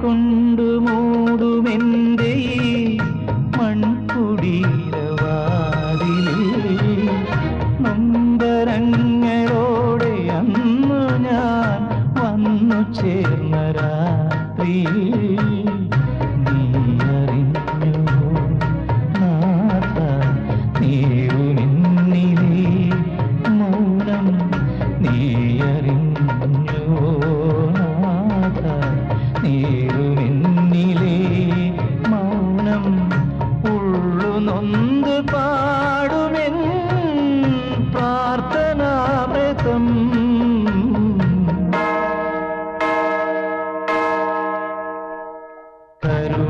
കൊണ്ടു മൂടുമെന്റെ മൺകുടീരവാതിലിൽ നൊമ്പരങ്ങളോടെ അന്നു ഞാൻ വന്നു ചേർന്ന രാത്രി നീ അറിഞ്ഞു നാഥ നീറുമെന്നിലേ മൗനം നീ അറിഞ്ഞു നാഥ നീറുമെന്നിലേ മൗനം ഉള്ളു നൊന്ത് പാടുമെൻ പ്രാർത്ഥനാമൃതം കരു